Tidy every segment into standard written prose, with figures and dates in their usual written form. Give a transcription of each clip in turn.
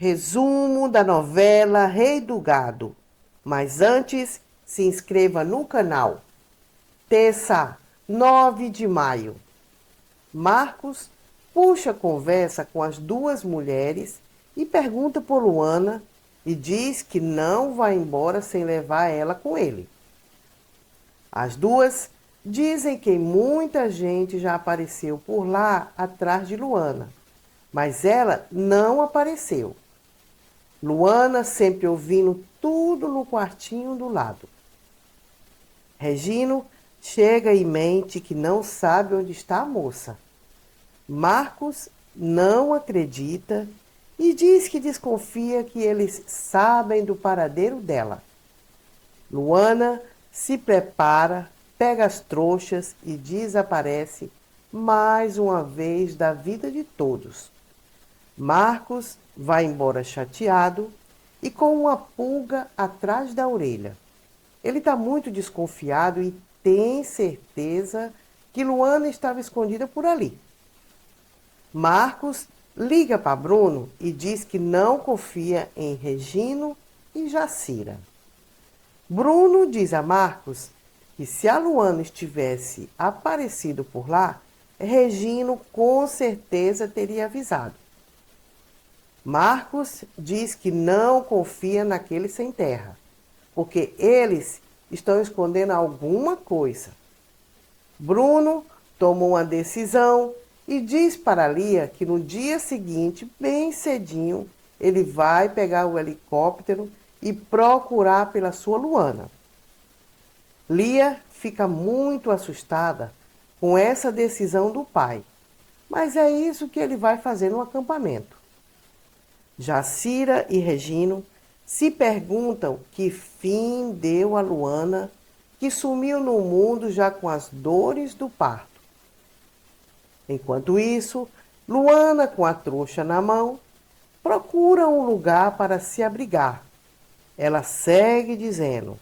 Resumo da novela Rei do Gado. Mas antes, se inscreva no canal. Terça, 9 de maio. Marcos puxa conversa com as duas mulheres e pergunta por Luana e diz que não vai embora sem levar ela com ele. As duas dizem que muita gente já apareceu por lá atrás de Luana, mas ela não apareceu. Luana sempre ouvindo tudo no quartinho do lado. Regino chega e mente que não sabe onde está a moça. Marcos não acredita e diz que desconfia que eles sabem do paradeiro dela. Luana se prepara, pega as trouxas e desaparece mais uma vez da vida de todos. Marcos vai embora chateado e com uma pulga atrás da orelha. Ele está muito desconfiado e tem certeza que Luana estava escondida por ali. Marcos liga para Bruno e diz que não confia em Regino e Jacira. Bruno diz a Marcos que se a Luana estivesse aparecido por lá, Regino com certeza teria avisado. Marcos diz que não confia naqueles sem terra, porque eles estão escondendo alguma coisa. Bruno tomou uma decisão e diz para Lia que no dia seguinte, bem cedinho, ele vai pegar o helicóptero e procurar pela sua Luana. Lia fica muito assustada com essa decisão do pai, mas é isso que ele vai fazer no acampamento. Jacira e Regino se perguntam que fim deu a Luana, que sumiu no mundo já com as dores do parto. Enquanto isso, Luana, com a trouxa na mão, procura um lugar para se abrigar. Ela segue dizendo: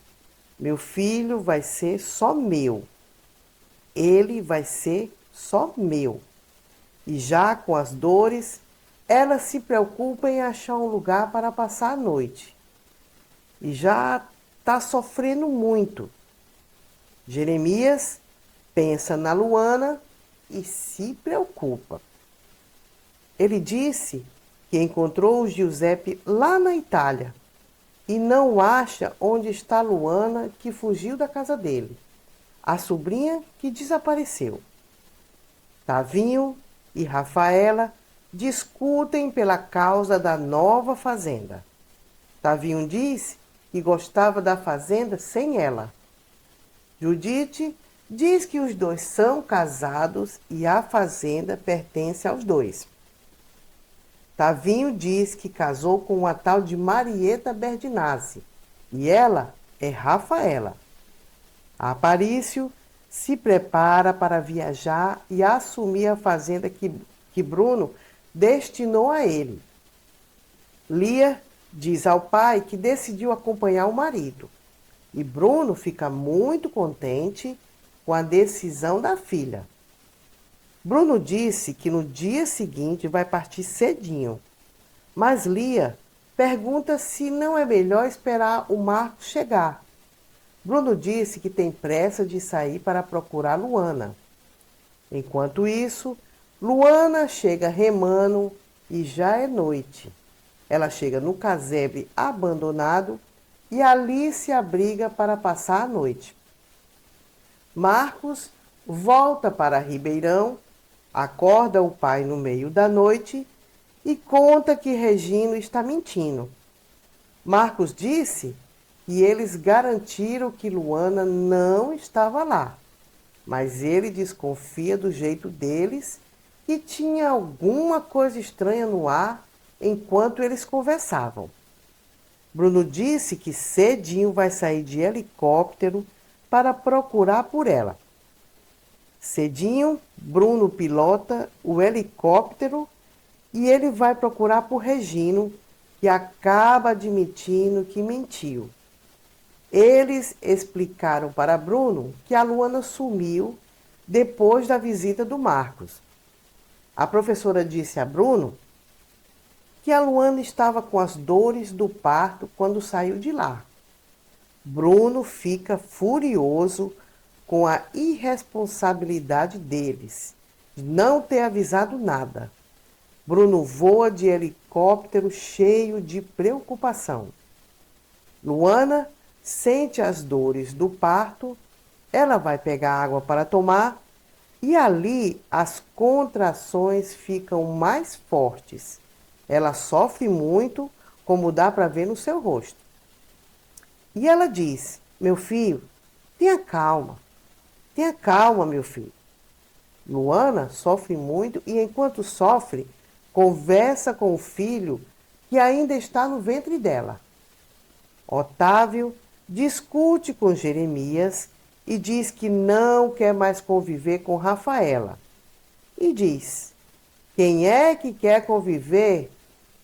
meu filho vai ser só meu. Ele vai ser só meu. E já com as dores, ela se preocupa em achar um lugar para passar a noite. E já está sofrendo muito. Jeremias pensa na Luana e se preocupa. Ele disse que encontrou o Giuseppe lá na Itália e não acha onde está Luana, que fugiu da casa dele, a sobrinha que desapareceu. Tavinho e Rafaela discutem pela causa da nova fazenda. Tavinho diz que gostava da fazenda sem ela. Judite diz que os dois são casados e a fazenda pertence aos dois. Tavinho diz que casou com uma tal de Marieta Berdinazzi e ela é Rafaela. Aparício se prepara para viajar e assumir a fazenda que Bruno destinou a ele. Lia diz ao pai que decidiu acompanhar o marido. E Bruno fica muito contente com a decisão da filha. Bruno disse que no dia seguinte vai partir cedinho. Mas Lia pergunta se não é melhor esperar o Marcos chegar. Bruno disse que tem pressa de sair para procurar Luana. Enquanto isso, Luana chega remando e já é noite. Ela chega no casebre abandonado e ali se abriga para passar a noite. Marcos volta para Ribeirão, acorda o pai no meio da noite e conta que Regino está mentindo. Marcos disse que eles garantiram que Luana não estava lá, mas ele desconfia do jeito deles e tinha alguma coisa estranha no ar enquanto eles conversavam. Bruno disse que cedinho vai sair de helicóptero para procurar por ela. Cedinho, Bruno pilota o helicóptero e ele vai procurar por Regino, que acaba admitindo que mentiu. Eles explicaram para Bruno que a Luana sumiu depois da visita do Marcos. A professora disse a Bruno que a Luana estava com as dores do parto quando saiu de lá. Bruno fica furioso com a irresponsabilidade deles, de não ter avisado nada. Bruno voa de helicóptero cheio de preocupação. Luana sente as dores do parto, ela vai pegar água para tomar e ali as contrações ficam mais fortes. Ela sofre muito, como dá para ver no seu rosto. E ela diz: meu filho, tenha calma, meu filho. Luana sofre muito e, enquanto sofre, conversa com o filho que ainda está no ventre dela. Otávio discute com Jeremias e diz que não quer mais conviver com Rafaela. E diz: quem é que quer conviver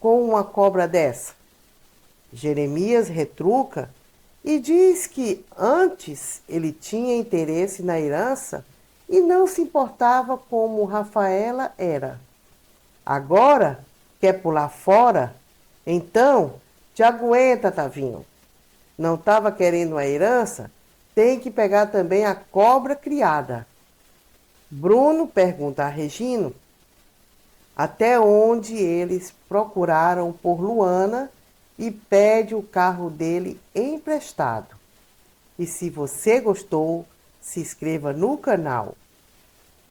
com uma cobra dessa? Jeremias retruca e diz que antes ele tinha interesse na herança e não se importava como Rafaela era. Agora quer pular fora? Então te aguenta, Tavinho. Não estava querendo a herança? Tem que pegar também a cobra criada. Bruno pergunta a Regino até onde eles procuraram por Luana e pede o carro dele emprestado. E se você gostou, se inscreva no canal.